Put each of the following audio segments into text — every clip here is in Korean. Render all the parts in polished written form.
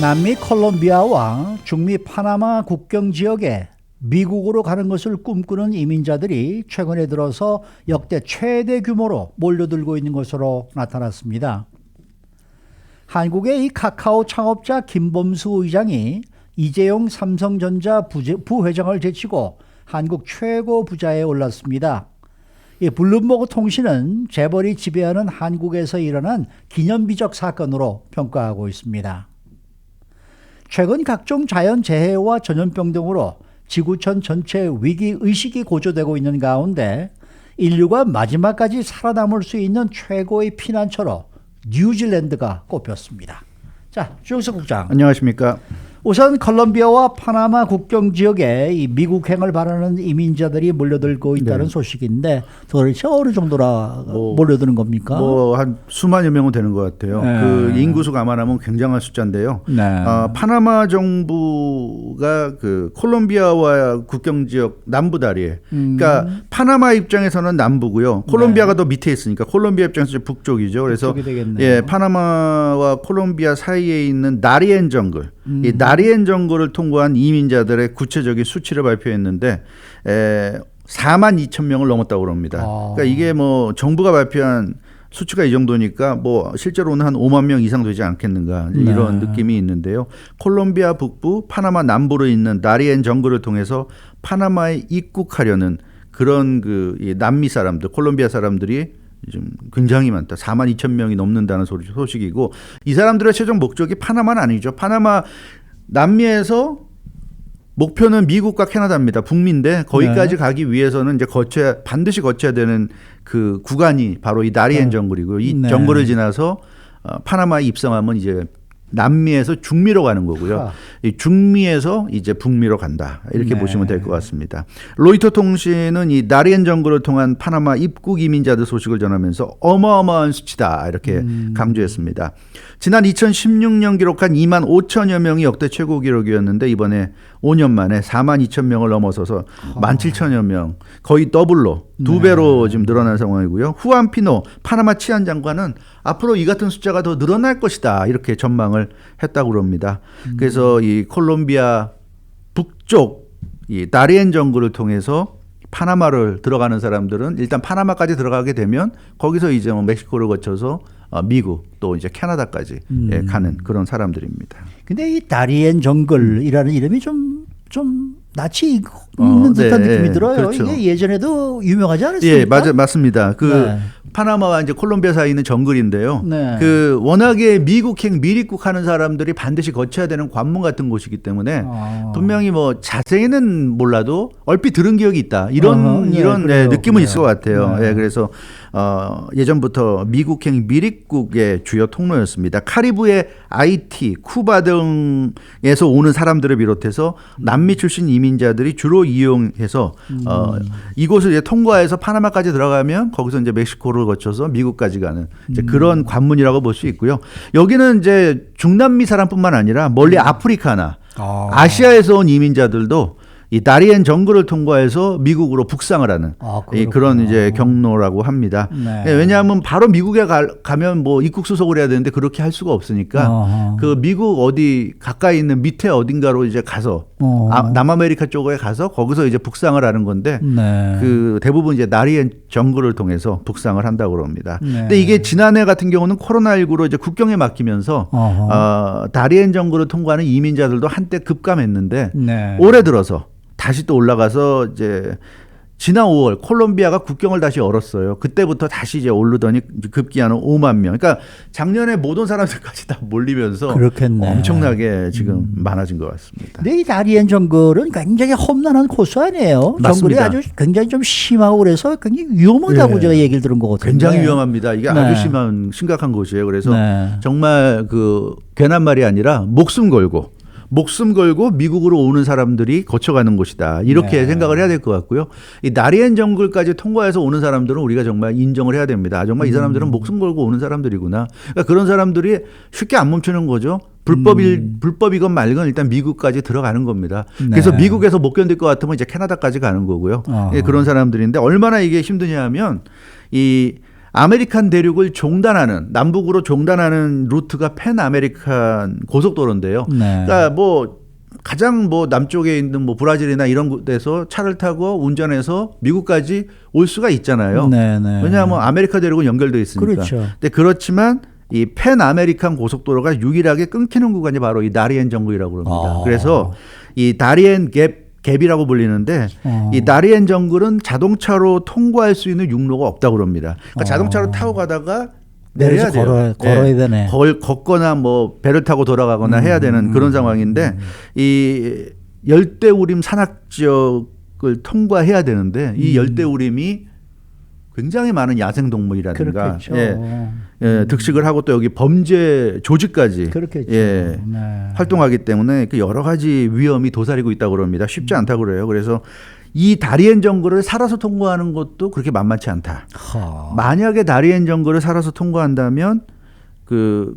남미 콜롬비아와 중미 파나마 국경 지역에 미국으로 가는 것을 꿈꾸는 이민자들이 최근에 들어서 역대 최대 규모로 몰려들고 있는 것으로 나타났습니다. 한국의 이 카카오 창업자 김범수 의장이 이재용 삼성전자 부회장을 제치고 한국 최고 부자에 올랐습니다. 이 블룸버그 통신은 재벌이 지배하는 한국에서 일어난 기념비적 사건으로 평가하고 있습니다. 최근 각종 자연재해와 전염병 등으로 지구촌 전체 위기의식이 고조되고 있는 가운데 인류가 마지막까지 살아남을 수 있는 최고의 피난처로 뉴질랜드가 꼽혔습니다. 자, 주영석 국장. 안녕하십니까. 우선 콜롬비아와 파나마 국경 지역에 이 미국행을 바라는 이민자들이 몰려들고 있다는 소식인데 도대체 어느 정도라 몰려드는 겁니까? 한 수만여 명은 되는 것 같아요. 그 인구수 감안하면 굉장한 숫자인데요. 파나마 정부가 그 콜롬비아와 국경 지역 남부 다리에, 그러니까 파나마 입장에서는 남부고요. 콜롬비아가 더 밑에 있으니까 콜롬비아 입장에서 북쪽이죠. 그래서 파나마와 콜롬비아 사이에 있는 나리엔 정글. 이 나리엔 정글을 통과한 이민자들의 구체적인 수치를 발표했는데 4만 2천 명을 넘었다고 그럽니다. 그러니까 이게 뭐 정부가 발표한 수치가 이 정도니까 뭐 실제로는 한 5만 명 이상 되지 않겠는가 이런 느낌이 있는데요. 콜롬비아 북부, 파나마 남부로 있는 나리엔 정글을 통해서 파나마에 입국하려는 그런 그 남미 사람들, 콜롬비아 사람들이 좀 굉장히 많다. 4만 2천 명이 넘는다는 소식이고, 이 사람들의 최종 목적이 파나마는 아니죠. 파나마 남미에서 목표는 미국과 캐나다입니다. 북미인데 거기까지 가기 위해서는 이제 반드시 거쳐야 되는 그 구간이 바로 이 나리엔 정글이고요. 이 정글을 지나서 파나마에 입성하면 이제 남미에서 중미로 가는 거고요. 이 중미에서 이제 북미로 간다. 이렇게 보시면 될 것 같습니다. 로이터 통신은 이 나리엔 정글을 통한 파나마 입국 이민자들 소식을 전하면서 어마어마한 수치다. 이렇게 강조했습니다. 지난 2016년 기록한 2만 5천여 명이 역대 최고 기록이었는데 이번에 5년 만에 4만 2천 명을 넘어서서 1만 7천여 명, 거의 더블로 2배로 지금 늘어난 상황이고요. 후안 피노 파나마 치안장관은 앞으로 이 같은 숫자가 더 늘어날 것이다. 이렇게 전망을 했다고 합니다. 그래서 이 콜롬비아 북쪽 이 나리엔 정글을 통해서 파나마를 들어가는 사람들은 일단 파나마까지 들어가게 되면 거기서 이제 뭐 멕시코를 거쳐서 미국 또 이제 캐나다까지 가는 그런 사람들입니다. 근데 이 나리엔 정글이라는 이름이 좀 낯이 있는 듯한 느낌이 들어요. 그렇죠. 이게 예전에도 유명하지 않았습니까? 예, 맞습니다. 파나마와 이제 콜롬비아 사이에 있는 정글인데요. 그 워낙에 미국행 미입국하는 사람들이 반드시 거쳐야 되는 관문 같은 곳이기 때문에 분명히 뭐 자세히는 몰라도 얼핏 들은 기억이 있다. 이런 느낌은 있을 것 같아요. 그래서 예전부터 미국행 미입국의 주요 통로였습니다. 카리브해 아이티, 쿠바 등에서 오는 사람들을 비롯해서 남미 출신 이민자들이 주로 이용해서 이곳을 이제 통과해서 파나마까지 들어가면 거기서 이제 멕시코를 거쳐서 미국까지 가는 이제 그런 관문이라고 볼 수 있고요. 여기는 이제 중남미 사람뿐만 아니라 멀리 아프리카나 아시아에서 온 이민자들도 이 나리엔 정글을 통과해서 미국으로 북상을 하는 그런 이제 경로라고 합니다. 왜냐하면 바로 미국에 가면 뭐 입국 수속을 해야 되는데 그렇게 할 수가 없으니까 그 미국 어디 가까이 있는 밑에 어딘가로 이제 가서 남아메리카 쪽에 가서 거기서 이제 북상을 하는 건데 그 대부분 이제 나리엔 정글을 통해서 북상을 한다고 합니다. 근데 이게 지난해 같은 경우는 코로나19로 이제 국경에 막히면서 나리엔 정글을 통과하는 이민자들도 한때 급감했는데 올해 들어서 다시 또 올라가서 이제 지난 5월 콜롬비아가 국경을 다시 열었어요. 그때부터 다시 이제 오르더니 급기야는 5만 명. 그러니까 작년에 못 온 사람들까지 다 몰리면서 엄청나게 지금 많아진 것 같습니다. 근데 이 나리엔 정글은 굉장히 험난한 코스 아니에요? 맞습니다. 정글이 아주 굉장히 좀 심하고 그래서 굉장히 위험하다고 제가 얘기를 들은 거거든요. 굉장히 위험합니다. 이게 아주 심각한 곳이에요. 그래서 정말 그 괜한 말이 아니라 목숨 걸고 미국으로 오는 사람들이 거쳐가는 곳이다. 이렇게 생각을 해야 될 것 같고요. 이 나리엔 정글까지 통과해서 오는 사람들은 우리가 정말 인정을 해야 됩니다. 정말 이 사람들은 목숨 걸고 오는 사람들이구나. 그러니까 그런 사람들이 쉽게 안 멈추는 거죠. 불법이건 말건 일단 미국까지 들어가는 겁니다. 그래서 미국에서 못 견딜 것 같으면 이제 캐나다까지 가는 거고요. 그런 사람들인데 얼마나 이게 힘드냐 하면 이 아메리칸 대륙을 종단하는 남북으로 종단하는 루트가 팬 아메리칸 고속도로인데요. 네. 그러니까 뭐 가장 뭐 남쪽에 있는 뭐 브라질이나 이런 데서 차를 타고 운전해서 미국까지 올 수가 있잖아요. 네, 네. 왜냐하면 아메리카 대륙은 연결돼 있으니까. 그렇죠. 근데 그렇지만 이 팬 아메리칸 고속도로가 유일하게 끊기는 구간이 바로 이 다리엔 정글이라고 합니다. 그래서 이 다리엔 갭이라고 불리는데 이 다리엔 정글은 자동차로 통과할 수 있는 육로가 없다고 합니다. 그러니까 자동차로 타고 가다가 내려야 돼요. 걸어야 되네. 걷거나 뭐 배를 타고 돌아가거나 해야 되는 그런 상황인데 이 열대우림 산악 지역을 통과해야 되는데 이 열대우림이 굉장히 많은 야생동물이라든가 득식을 하고 또 여기 범죄 조직까지 활동하기 때문에 그 여러 가지 위험이 도사리고 있다고 합니다. 쉽지 않다고 그래요. 그래서 이 다리엔 정글을 살아서 통과하는 것도 그렇게 만만치 않다. 만약에 다리엔 정글을 살아서 통과한다면 그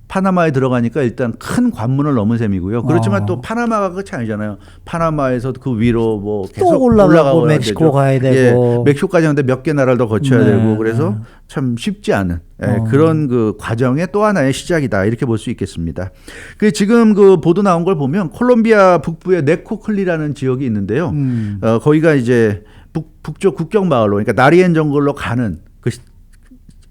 파나마에 들어가니까 일단 큰 관문을 넘은 셈이고요. 그렇지만 또 파나마가 끝이 아니잖아요. 파나마에서 그 위로 뭐 계속 올라가고 멕시코 가야 되고 멕시코까지 하는데 몇 개 나라를 더 거쳐야 되고 그래서 참 쉽지 않은 그런 그 과정의 또 하나의 시작이다 이렇게 볼 수 있겠습니다. 그 지금 그 보도 나온 걸 보면 콜롬비아 북부의 네코클리라는 지역이 있는데요. 거기가 이제 북쪽 국경 마을로 그러니까 나리엔 정글로 가는 그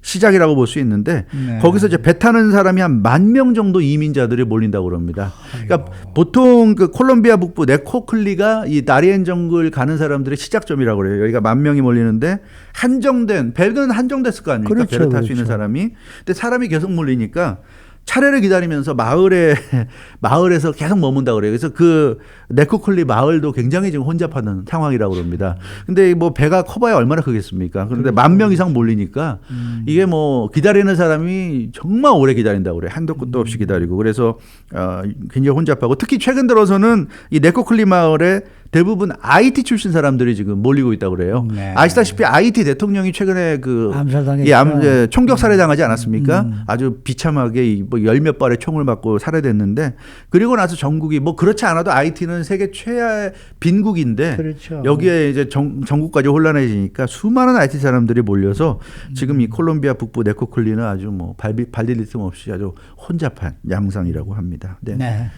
시작이라고 볼 수 있는데 거기서 이제 배 타는 사람이 한 10,000명 정도 이민자들이 몰린다고 그럽니다. 그러니까 보통 그 콜롬비아 북부 네코클리가 이 다리엔 정글 가는 사람들의 시작점이라고 그래요. 여기가 10,000명이 몰리는데 배는 한정됐을 거 아닙니까? 그렇죠, 배를 탈 수 있는 사람이. 근데 사람이 계속 몰리니까 차례를 기다리면서 마을에서 계속 머문다 그래요. 그래서 그 네코클리 마을도 굉장히 지금 혼잡하는 상황이라고 합니다. 근데 뭐 배가 커봐야 얼마나 크겠습니까? 그런데 10,000명 이상 몰리니까 이게 뭐 기다리는 사람이 정말 오래 기다린다고 그래요. 한도 끝도 없이 기다리고. 그래서 굉장히 혼잡하고 특히 최근 들어서는 이 네코클리 마을에 대부분 IT 출신 사람들이 지금 몰리고 있다고 그래요. 아시다시피 IT 대통령이 최근에 총격 살해당하지 않았습니까? 아주 비참하게 뭐 10몇 발의 총을 맞고 살해됐는데 그리고 나서 전국이 뭐 그렇지 않아도 IT는 세계 최하의 빈국인데 여기에 이제 전국까지 혼란해지니까 수많은 IT 사람들이 몰려서 지금 이 콜롬비아 북부 네코클리는 아주 뭐 발디딜 틈 없이 아주 혼잡한 양상이라고 합니다. 네.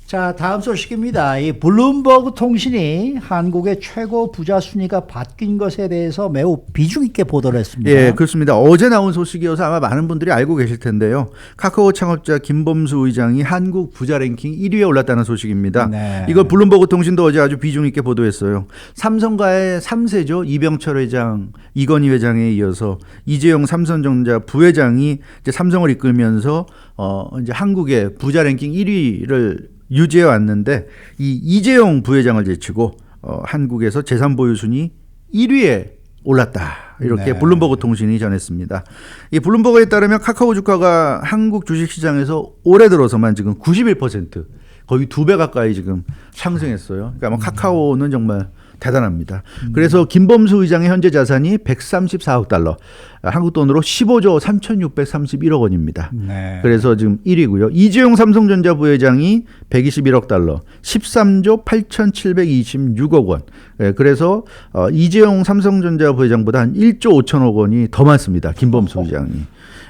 자, 다음 소식입니다. 이 블룸버그 통신이 한국의 최고 부자 순위가 바뀐 것에 대해서 매우 비중 있게 보도를 했습니다. 예, 그렇습니다. 어제 나온 소식이어서 아마 많은 분들이 알고 계실 텐데요. 카카오 창업자 김범수 의장이 한국 부자 랭킹 1위에 올랐다는 소식입니다. 이걸 블룸버그 통신도 어제 아주 비중 있게 보도했어요. 삼성가의 3세죠. 이병철 회장, 이건희 회장에 이어서 이재용 삼성전자 부회장이 이제 삼성을 이끌면서 이제 한국의 부자 랭킹 1위를 유지해 왔는데 이 이재용 부회장을 제치고 한국에서 재산 보유 순위 1위에 올랐다. 이렇게 블룸버그 통신이 전했습니다. 이 블룸버그에 따르면 카카오 주가가 한국 주식시장에서 올해 들어서만 지금 91% 거의 2배 가까이 지금 상승했어요. 그러니까 뭐 카카오는 정말 대단합니다. 그래서 김범수 의장의 현재 자산이 134억 달러, 한국 돈으로 15조 3,631억 원입니다. 그래서 지금 1위고요. 이재용 삼성전자 부회장이 121억 달러, 13조 8,726억 원. 그래서 이재용 삼성전자 부회장보다 한 1조 5천억 원이 더 많습니다. 김범수 의장이.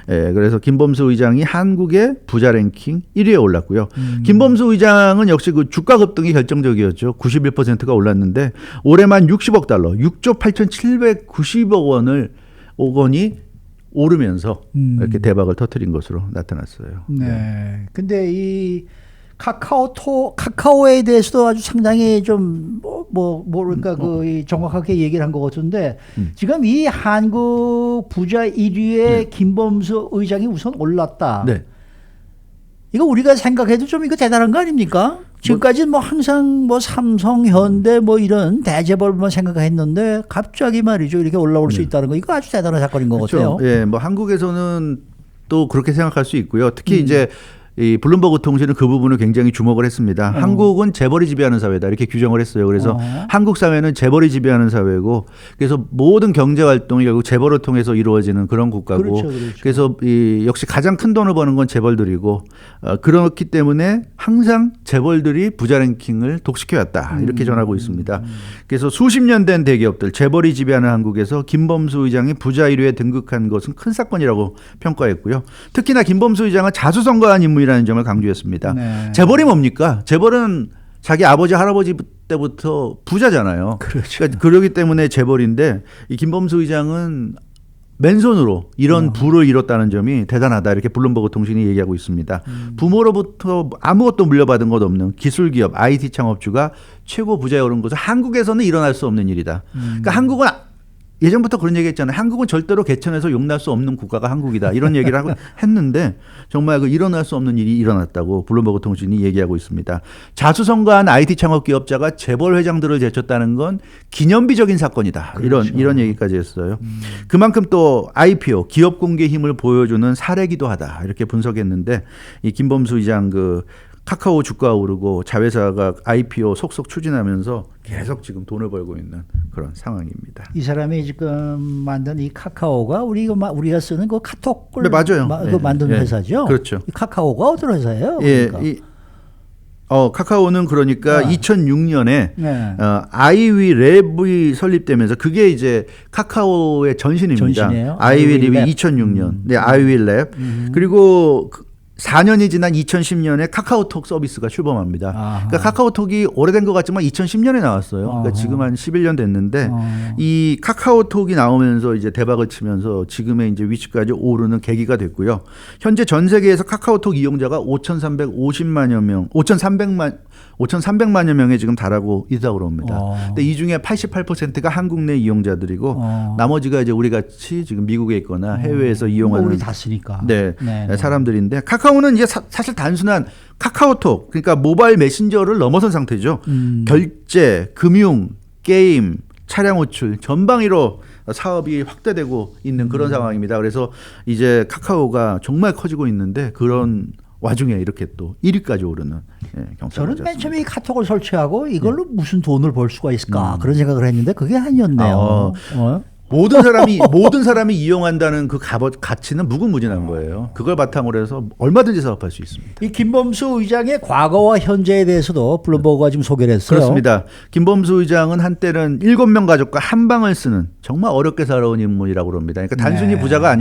그래서 김범수 의장이 한국의 부자 랭킹 1위에 올랐고요. 김범수 의장은 역시 그 주가 급등이 결정적이었죠. 91%가 올랐는데 올해만 60억 달러, 6조 8,790억 원이 오르면서 이렇게 대박을 터뜨린 것으로 나타났어요. 네. 근데 이 카카오에 대해서도 아주 상당히 좀 뭐랄까 그 정확하게 얘기를 한 것 같은데 지금 이 한국 부자 1위에 김범수 의장이 우선 올랐다. 이거 우리가 생각해도 좀 이거 대단한 거 아닙니까? 지금까지 뭐 항상 뭐 삼성, 현대 뭐 이런 대재벌만 생각했는데 갑자기 말이죠 이렇게 올라올 수 있다는 거 이거 아주 대단한 사건인 것 같아요. 예, 뭐 한국에서는 또 그렇게 생각할 수 있고요. 특히 이제 이 블룸버그 통신은 그 부분을 굉장히 주목을 했습니다. 한국은 재벌이 지배하는 사회다 이렇게 규정을 했어요. 그래서 한국 사회는 재벌이 지배하는 사회고 그래서 모든 경제 활동이 결국 재벌을 통해서 이루어지는 그런 국가고 그렇죠, 그렇죠. 그래서 이 역시 가장 큰 돈을 버는 건 재벌들이고 그렇기 때문에 항상 재벌들이 부자 랭킹을 독식해왔다 이렇게 전하고 있습니다. 그래서 수십 년 된 대기업들 재벌이 지배하는 한국에서 김범수 의장이 부자 1위에 등극한 것은 큰 사건이라고 평가했고요. 특히나 김범수 의장은 자수성가한 인물이라는 점을 강조했습니다. 네. 재벌이 뭡니까? 재벌은 자기 아버지 할아버지 때부터 부자잖아요. 그렇죠. 그러니까 그러기 때문에 재벌인데 이 김범수 의장은 맨손으로 이런 부를 이뤘다는 점이 대단하다 이렇게 블룸버그 통신이 얘기하고 있습니다. 부모로부터 아무것도 물려받은 것 없는 기술기업 IT 창업주가 최고 부자에 오른 것은 한국에서는 일어날 수 없는 일이다. 그러니까 한국은 예전부터 그런 얘기 했잖아요. 한국은 절대로 개천에서 용날 수 없는 국가가 한국이다. 이런 얘기를 하고 했는데 정말 그 일어날 수 없는 일이 일어났다고 블룸버그 통신이 얘기하고 있습니다. 자수성가한 IT 창업 기업자가 재벌 회장들을 제쳤다는 건 기념비적인 사건이다. 그렇죠. 이런 얘기까지 했어요. 그만큼 또 IPO 기업 공개 힘을 보여주는 사례기도 하다. 이렇게 분석했는데 이 김범수 의장 그 카카오 주가가 오르고 자회사가 IPO 속속 추진하면서 계속 지금 돈을 벌고 있는 그런 상황입니다. 이 사람이 지금 만든 이 카카오가 우리가 쓰는 그 카톡을 네, 맞아요. 그 만든 회사죠. 그렇죠. 이 카카오가 어떤 회사예요? 예, 그러니까. 카카오는 그러니까 2006년에 네. 아이위랩이 설립되면서 그게 이제 카카오의 전신입니다. 전신이에요? 아이위랩이 2006년. 네, 아이위랩. 그리고 4년이 지난 2010년에 카카오톡 서비스가 출범합니다. 그러니까 카카오톡이 오래된 것 같지만 2010년에 나왔어요. 그러니까 지금 한 11년 됐는데 이 카카오톡이 나오면서 이제 대박을 치면서 지금의 이제 위치까지 오르는 계기가 됐고요. 현재 전 세계에서 카카오톡 이용자가 5,300만여 명에 지금 달하고 있다고 그럽니다. 근데 이 중에 88%가 한국 내 이용자들이고 나머지가 이제 우리 같이 지금 미국에 있거나 해외에서 이용하는 우리 다 쓰니까. 네, 사람들인데 카카오는 이제 사실 단순한 카카오톡 그러니까 모바일 메신저를 넘어선 상태죠. 결제, 금융, 게임, 차량 호출 전방위로 사업이 확대되고 있는 그런 상황입니다. 그래서 이제 카카오가 정말 커지고 있는데 그런 와중에 이렇게 또 1위까지 오르는 경사를 저는 맨 처음에 이 카톡을 설치하고 이걸로 무슨 돈을 벌 수가 있을까 그런 생각을 했는데 그게 아니었네요. 모든 사람이 이용한다는 그 가치는 무궁무진한 거예요. 그걸 바탕으로 해서 얼마든지 사업할 수 있습니다. 이 김범수 의장의 과거와 현재에 대해서도 블룸버그가 지금 소개를 했어요. 그렇습니다. 김범수 의장은 한때는 7명 가족과 한 방을 쓰는 정말 어렵게 살아온 인물이라고 합니다. 그러니까 단순히 부자가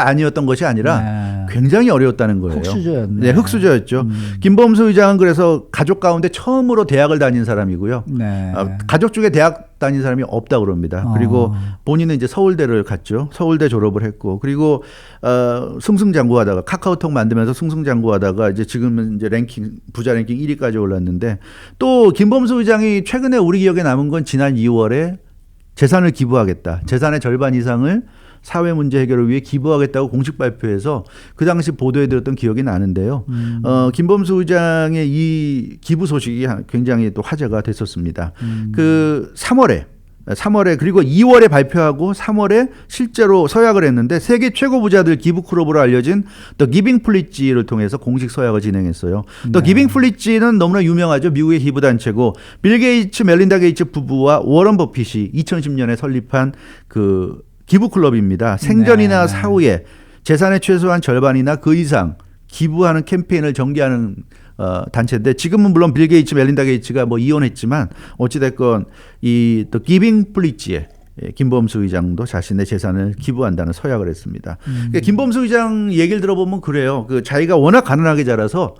아니었던 것이 아니라 굉장히 어려웠다는 거예요. 흑수저였네. 네, 흑수저였죠. 김범수 의장은 그래서 가족 가운데 처음으로 대학을 다닌 사람이고요. 네. 가족 중에 대학 다닌 사람이 없다고 그럽니다. 그리고 본인은 이제 서울대를 갔죠. 서울대 졸업을 했고 그리고 승승장구하다가 카카오톡 만들면서 승승장구하다가 이제 지금은 이제 부자 랭킹 1위까지 올랐는데 또 김범수 의장이 최근에 우리 기억에 남은 건 지난 2월에 재산을 기부하겠다. 재산의 절반 이상을 사회 문제 해결을 위해 기부하겠다고 공식 발표해서 그 당시 보도해 드렸던 기억이 나는데요. 김범수 의장의 이 기부 소식이 굉장히 또 화제가 됐었습니다. 그 3월에 그리고 2월에 발표하고 3월에 실제로 서약을 했는데 세계 최고 부자들 기부 클럽으로 알려진 The Giving Pledge를 통해서 공식 서약을 진행했어요. The Giving Pledge는 너무나 유명하죠. 미국의 기부 단체고 빌 게이츠, 멜린다 게이츠 부부와 워런 버핏이 2010년에 설립한 그 기부 클럽입니다. 생전이나 사후에 재산의 최소한 절반이나 그 이상 기부하는 캠페인을 전개하는 단체인데 지금은 물론 빌 게이츠, 멜린다 게이츠가 뭐 이혼했지만 어찌됐건 이 또 기빙 플리지에 김범수 의장도 자신의 재산을 기부한다는 서약을 했습니다. 그러니까 김범수 의장 얘기를 들어보면 그래요. 그 자기가 워낙 가난하게 자라서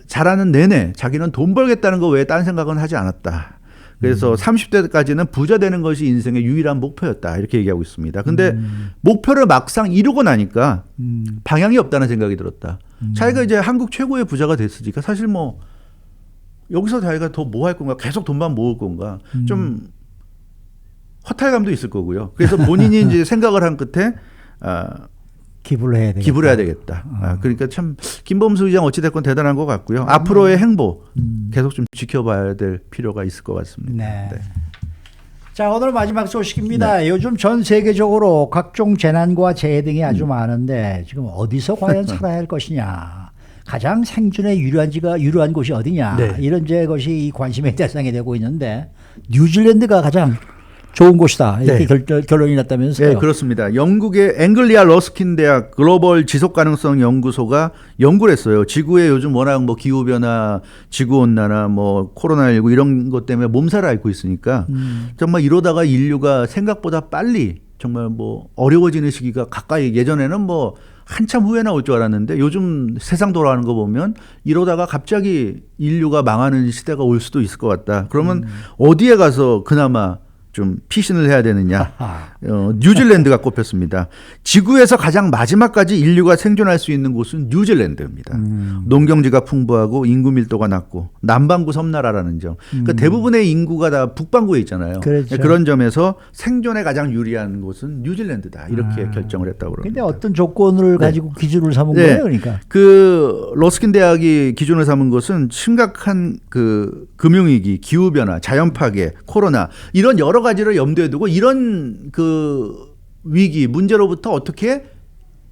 자라는 내내 자기는 돈 벌겠다는 거 외에 딴 생각은 하지 않았다. 그래서 30대까지는 부자 되는 것이 인생의 유일한 목표였다. 이렇게 얘기하고 있습니다. 근데 목표를 막상 이루고 나니까 방향이 없다는 생각이 들었다. 자기가 이제 한국 최고의 부자가 됐으니까 사실 뭐 여기서 자기가 더 뭐 할 건가? 계속 돈만 모을 건가? 좀 허탈감도 있을 거고요. 그래서 본인이 이제 생각을 한 끝에 기부를 해야 되겠다. 그러니까 참 김범수 의장 어찌됐건 대단한 것 같고요. 앞으로의 행보 계속 좀 지켜봐야 될 필요가 있을 것 같습니다. 네. 자, 오늘 마지막 소식입니다. 네. 요즘 전 세계적으로 각종 재난과 재해 등이 아주 많은데 지금 어디서 과연 살아야 할 것이냐. 가장 생존에 유리한 곳이 어디냐 네. 이런 이제 것이 이 관심의 대상이 되고 있는데 뉴질랜드가 가장 좋은 곳이다 이렇게 네. 결론이 났다면서요? 네, 그렇습니다. 영국의 앵글리아 러스킨 대학 글로벌 지속 가능성 연구소가 연구를 했어요. 지구에 요즘 워낙 뭐 기후 변화, 지구 온난화, 뭐 코로나19 이런 것 때문에 몸살을 앓고 있으니까 정말 이러다가 인류가 생각보다 빨리 정말 뭐 어려워지는 시기가 가까이 예전에는 뭐 한참 후에 나올 줄 알았는데 요즘 세상 돌아가는 거 보면 이러다가 갑자기 인류가 망하는 시대가 올 수도 있을 것 같다. 그러면 어디에 가서 그나마 좀 피신을 해야 되느냐. 뉴질랜드가 꼽혔습니다. 지구에서 가장 마지막까지 인류가 생존할 수 있는 곳은 뉴질랜드입니다. 농경지가 풍부하고 인구 밀도가 낮고 남반구 섬나라라는 점. 그러니까 대부분의 인구가 다 북반구에 있잖아요. 그렇죠. 그런 점에서 생존에 가장 유리한 곳은 뉴질랜드다. 이렇게 결정을 했다고 그럽니다. 근데 어떤 조건을 가지고 기준을 삼은 네. 거예요, 그러니까? 그 러스킨 대학이 기준을 삼은 것은 심각한 그 금융위기, 기후변화, 자연파괴, 코로나 이런 여러 가지를 염두에 두고 이런 그 위기, 문제로부터 어떻게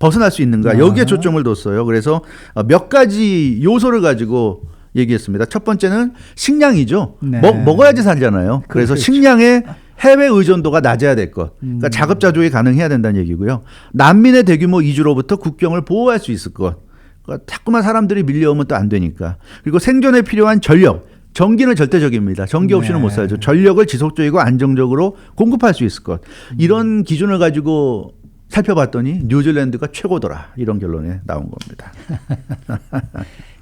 벗어날 수 있는가 여기에 초점을 뒀어요. 그래서 몇 가지 요소를 가지고 얘기했습니다. 첫 번째는 식량이죠. 네. 먹어야지 살잖아요. 그래서 그렇죠. 식량의 해외 의존도가 낮아야 될 것. 그러니까 자급자족이 가능해야 된다는 얘기고요. 난민의 대규모 이주로부터 국경을 보호할 수 있을 것. 그러니까 자꾸만 사람들이 밀려오면 또 안 되니까. 그리고 생존에 필요한 전력. 전기는 절대적입니다. 전기 없이는 네. 못 살죠. 전력을 지속적이고 안정적으로 공급할 수 있을 것. 이런 기준을 가지고 살펴봤더니 뉴질랜드가 최고더라. 이런 결론에 나온 겁니다.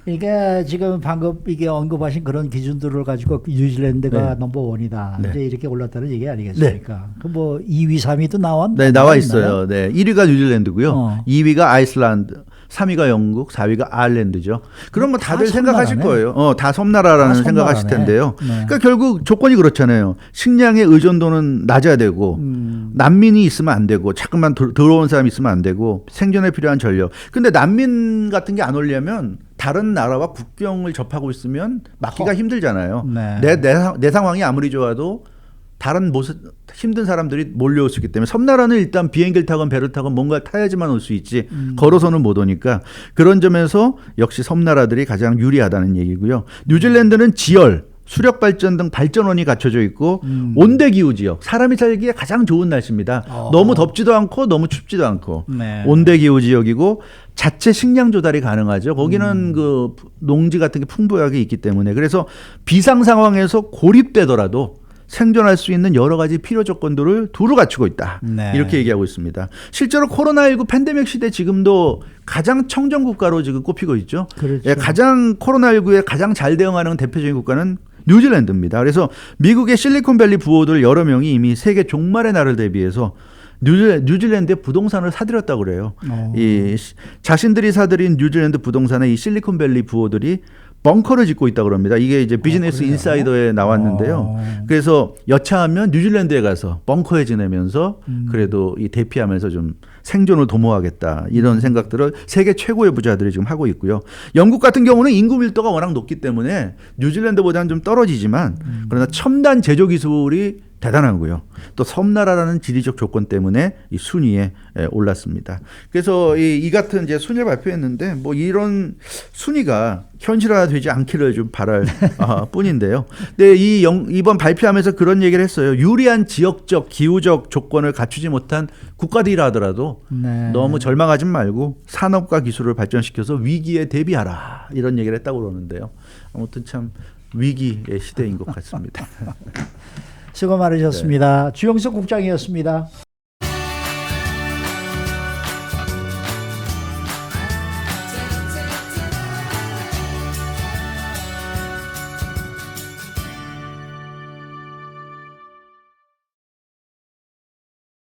그러니까 지금 방금 이게 언급하신 그런 기준들을 가지고 뉴질랜드가 네. 넘버원이다. 네. 이제 이렇게 올랐다는 얘기 아니겠습니까? 그 뭐 2위, 3위도 네, 나와 있어요. 네. 1위가 뉴질랜드고요. 2위가 아이슬란드, 3위가 영국, 4위가 아일랜드죠. 그럼 뭐 다들 생각하실 거예요. 다 섬나라라는 생각하실 텐데요. 네. 그러니까 결국 조건이 그렇잖아요. 식량의 의존도는 낮아야 되고 난민이 있으면 안 되고 자꾸만 들어온 사람이 있으면 안 되고 생존에 필요한 전력. 근데 난민 같은 게 안 오려면 다른 나라와 국경을 접하고 있으면 막기가 힘들잖아요. 네. 내 상황이 아무리 좋아도 다른 힘든 사람들이 몰려올 수 있기 때문에 섬나라는 일단 비행기를 타건 배를 타건 뭔가 타야지만 올 수 있지 걸어서는 못 오니까 그런 점에서 역시 섬나라들이 가장 유리하다는 얘기고요. 뉴질랜드는 지열, 수력 발전 등 발전원이 갖춰져 있고 온대 기후 지역, 사람이 살기에 가장 좋은 날씨입니다. 너무 덥지도 않고 너무 춥지도 않고 네. 온대 기후 지역이고 자체 식량 조달이 가능하죠. 거기는 그 농지 같은 게 풍부하게 있기 때문에 그래서 비상 상황에서 고립되더라도 생존할 수 있는 여러 가지 필요 조건들을 두루 갖추고 있다. 네. 이렇게 얘기하고 있습니다. 실제로 코로나19 팬데믹 시대 지금도 가장 청정 국가로 지금 꼽히고 있죠. 그렇죠. 예, 가장 코로나19에 가장 잘 대응하는 대표적인 국가는 뉴질랜드입니다. 그래서 미국의 실리콘밸리 부호들 여러 명이 이미 세계 종말의 날을 대비해서 뉴질랜드의 부동산을 사들였다고 그래요. 이 자신들이 사들인 뉴질랜드 부동산의 이 실리콘밸리 부호들이 벙커를 짓고 있다고 합니다. 이게 이제 비즈니스 인사이더에 나왔는데요. 그래서 여차하면 뉴질랜드에 가서 벙커에 지내면서 그래도 이 대피하면서 좀 생존을 도모하겠다. 이런 생각들을 세계 최고의 부자들이 지금 하고 있고요. 영국 같은 경우는 인구 밀도가 워낙 높기 때문에 뉴질랜드보다는 좀 떨어지지만 그러나 첨단 제조 기술이 대단하고요. 또 섬나라라는 지리적 조건 때문에 이 순위에 올랐습니다. 그래서 이 같은 이제 순위를 발표했는데 뭐 이런 순위가 현실화되지 않기를 좀 바랄 뿐인데요. 근데 이번 발표하면서 그런 얘기를 했어요. 유리한 지역적 기후적 조건을 갖추지 못한 국가들이라 하더라도 네. 너무 절망하지 말고 산업과 기술을 발전시켜서 위기에 대비하라 이런 얘기를 했다고 그러는데요. 아무튼 참 위기의 시대인 것 같습니다. 수고 많으셨습니다. 주영석 국장이었습니다.